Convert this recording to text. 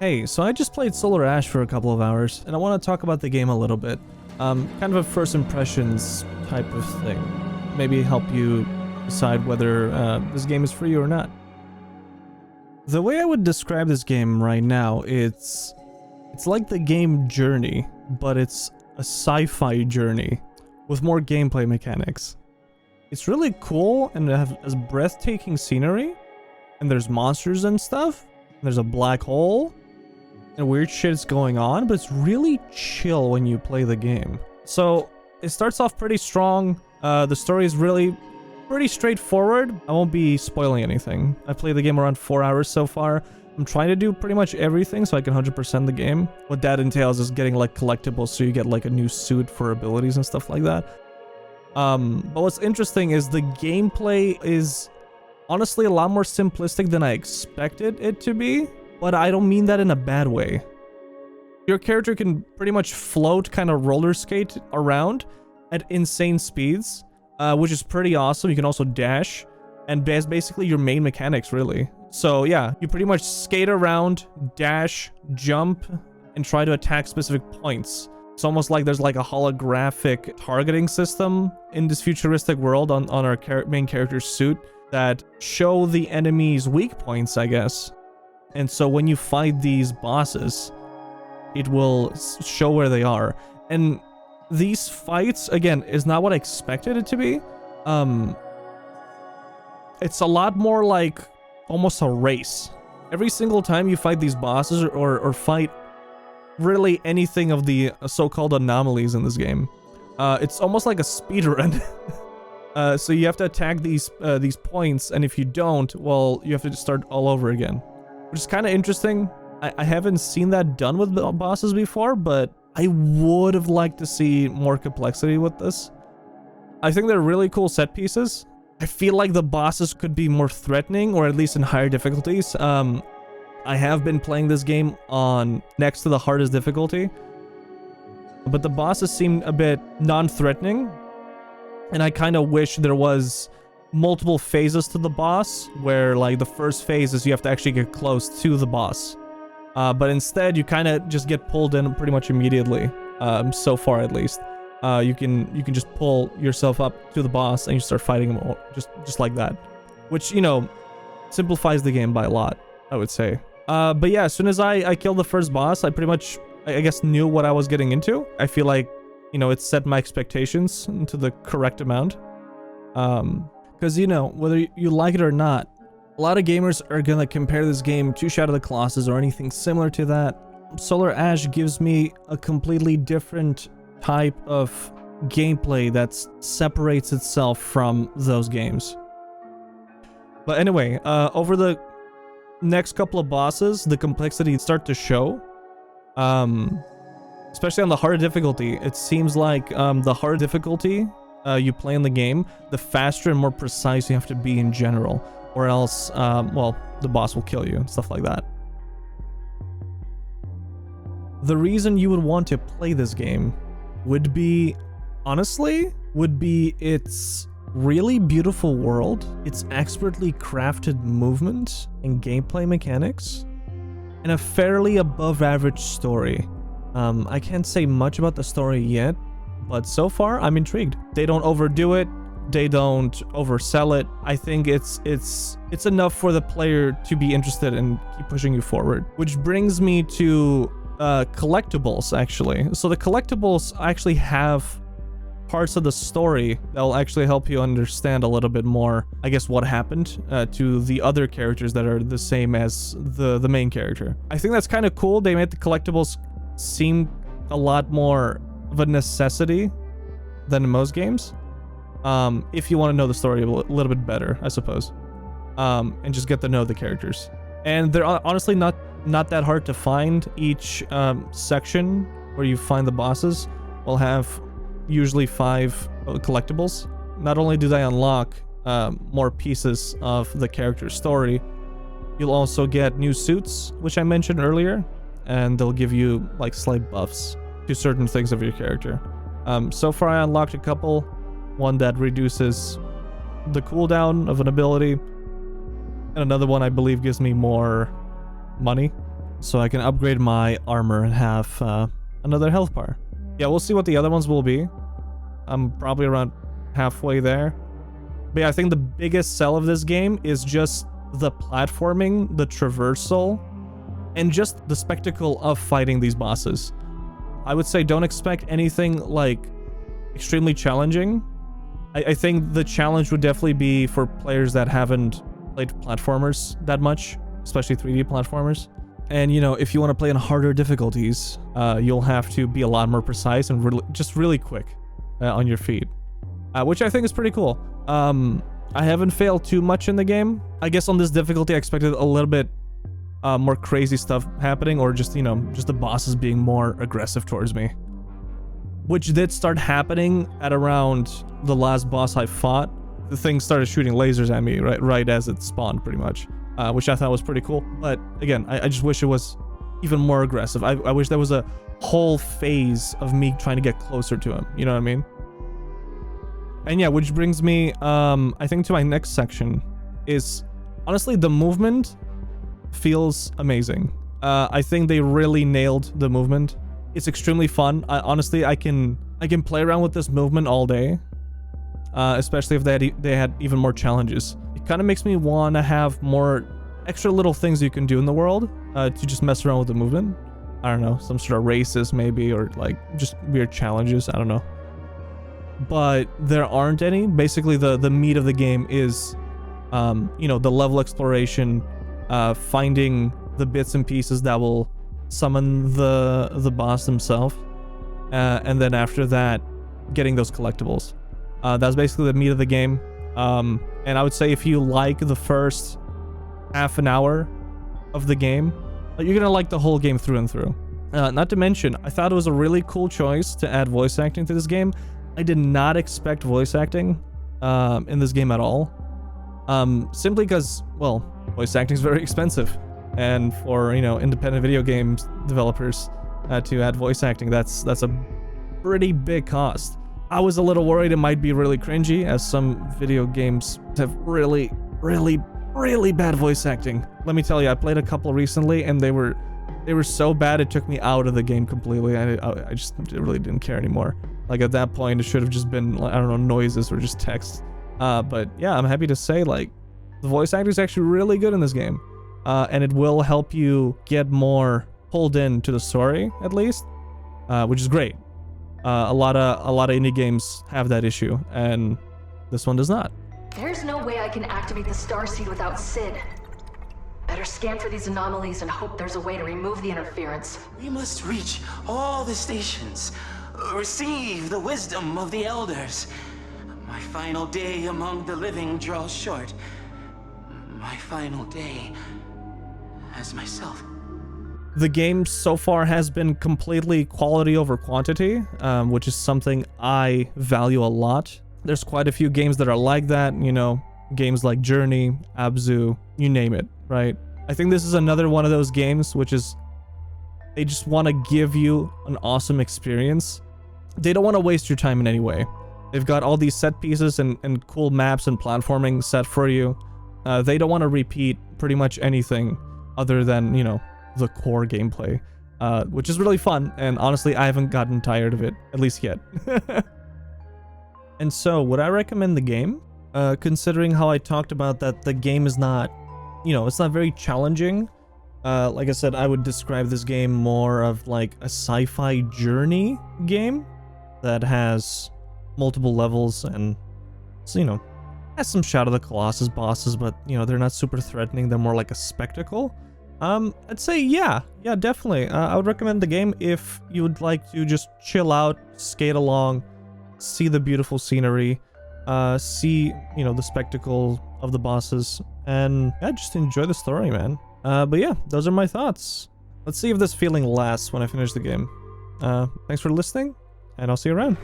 Hey, so I just played Solar Ash for a couple of hours, and I want to talk about the game a little bit. Kind of a first impressions type of thing. Maybe help you decide whether this game is for you or not. The way I would describe this game right now, it's like the game Journey, but it's a sci-fi journey with more gameplay mechanics. It's really cool and it has breathtaking scenery, and there's monsters and stuff, and there's a black hole, and weird shit's going on, but it's really chill when you play the game. So it starts off pretty strong. The story is really pretty straightforward. I won't be spoiling anything. I've played the game around 4 hours so far. I'm trying to do pretty much everything so I can 100% the game. What that entails is getting like collectibles, so you get like a new suit for abilities and stuff like that. But what's interesting is the gameplay is honestly a lot more simplistic than I expected it to be, but I don't mean that in a bad way. Your character can pretty much float, kind of roller skate around at insane speeds, which is pretty awesome. You can also dash, and that's basically your main mechanics, really. So yeah, you pretty much skate around, dash, jump, and try to attack specific points. It's almost like there's like a holographic targeting system in this futuristic world on our main character's suit that show the enemy's weak points, I guess. And so when you fight these bosses, it will show where they are. And these fights, again, is not what I expected it to be. It's a lot more like almost a race. Every single time you fight these bosses or fight really anything of the so-called anomalies in this game, it's almost like a speed run. So you have to attack these points, and if you don't, well, you have to just start all over again, which is kind of interesting. I haven't seen that done with bosses before, but I would have liked to see more complexity with this. I think they're really cool set pieces. I feel like the bosses could be more threatening, or at least in higher difficulties. I have been playing this game on next to the hardest difficulty, but the bosses seem a bit non-threatening, and I kind of wish there was multiple phases to the boss, where like the first phase is you have to actually get close to the boss. But instead, you kind of just get pulled in pretty much immediately, so far at least. You can just pull yourself up to the boss and you start fighting him just like that, which, you know, simplifies the game by a lot, I would say. But yeah, as soon as I killed the first boss, I pretty much, I guess, knew what I was getting into. I feel like, you know, it set my expectations to the correct amount. Because, you know, whether you like it or not, a lot of gamers are gonna compare this game to Shadow of the Colossus or anything similar to that. Solar Ash gives me a completely different type of gameplay that separates itself from those games. But anyway, over the next couple of bosses, the complexity start to show. Especially on the harder difficulty. It seems like the harder difficulty you play in the game, the faster and more precise you have to be in general, or else, well, the boss will kill you and stuff like that. The reason you would want to play this game would be, honestly, its really beautiful world, its expertly crafted movement and gameplay mechanics, and a fairly above average story. I can't say much about the story yet, but so far I'm intrigued. They don't overdo it, they don't oversell it. I think it's enough for the player to be interested and keep pushing you forward. Which brings me to collectibles, actually. So the collectibles actually have parts of the story that will actually help you understand a little bit more, I guess, what happened to the other characters that are the same as the main character. I think that's kind of cool. They made the collectibles seem a lot more of a necessity than in most games. If you want to know the story a little bit better, I suppose. And just get to know the characters. And they're honestly not that hard to find. Each section where you find the bosses will have usually 5 collectibles. Not only do they unlock more pieces of the character's story, you'll also get new suits, which I mentioned earlier, and they'll give you like slight buffs to certain things of your character. So far I unlocked a couple. One that reduces the cooldown of an ability, and another one I believe gives me more money. so I can upgrade my armor and have another health bar. Yeah, we'll see what the other ones will be. I'm probably around halfway there. But yeah, I think the biggest sell of this game is just the platforming, the traversal, and just the spectacle of fighting these bosses. I would say don't expect anything like extremely challenging. I think the challenge would definitely be for players that haven't played platformers that much, especially 3D platformers. And you know, if you want to play in harder difficulties, you'll have to be a lot more precise and just really quick on your feet, which I think is pretty cool. I haven't failed too much in the game. I guess on this difficulty, I expected a little bit more crazy stuff happening, or just, you know, just the bosses being more aggressive towards me. Which did start happening at around the last boss I fought. The thing started shooting lasers at me right as it spawned, pretty much. Which I thought was pretty cool. But again, I just wish it was even more aggressive. I wish there was a whole phase of me trying to get closer to him. You know what I mean? And yeah, which brings me, I think, to my next section. Is honestly, the movement feels amazing. I think they really nailed the movement. It's extremely fun. Honestly, I can play around with this movement all day, especially if they had even more challenges. It kind of makes me want to have more extra little things you can do in the world to just mess around with the movement. I don't know, some sort of races maybe, or like just weird challenges. I don't know. But there aren't any. Basically, the meat of the game is, you know, the level exploration, finding the bits and pieces that will summon the boss himself, and then after that, getting those collectibles. That's basically the meat of the game. And I would say if you like the first half an hour of the game, you're gonna like the whole game through and through. Not to mention, I thought it was a really cool choice to add voice acting to this game. I did not expect voice acting in this game at all. Simply because, well, voice acting is very expensive. And for, you know, independent video games developers to add voice acting, that's a pretty big cost. I was a little worried it might be really cringy, as some video games have really bad voice acting. Let me tell you, I played a couple recently, and they were so bad it took me out of the game completely. I just really didn't care anymore. Like at that point, it should have just been, I don't know, noises or just text. But yeah, I'm happy to say, like, the voice acting is actually really good in this game. And it will help you get more pulled into the story, at least, which is great. A lot of indie games have that issue, and this one does not. There's no way I can activate the starseed without Sid. Better scan for these anomalies and hope there's a way to remove the interference. We must reach all the stations, receive the wisdom of the elders. My final day among the living draws short. My final day as myself. The game so far has been completely quality over quantity, which is something I value a lot. There's quite a few games that are like that, you know, games like Journey, Abzu, you name it, right? I think this is another one of those games which is, they just want to give you an awesome experience. They don't want to waste your time in any way. They've got all these set pieces and cool maps and platforming set for you. They don't want to repeat pretty much anything other than, you know, the core gameplay, which is really fun, and honestly, I haven't gotten tired of it, at least yet. And so, would I recommend the game? Considering how I talked about that the game is not, you know, it's not very challenging. Like I said, I would describe this game more of like a sci-fi journey game that has multiple levels and, so, you know, has some Shadow of the Colossus bosses, but, you know, they're not super threatening, they're more like a spectacle. I'd say yeah, definitely. I would recommend the game if you would like to just chill out, skate along, see the beautiful scenery, see, you know, the spectacle of the bosses, and yeah, just enjoy the story, man. But yeah, those are my thoughts. Let's see if this feeling lasts when I finish the game. Thanks for listening, and I'll see you around.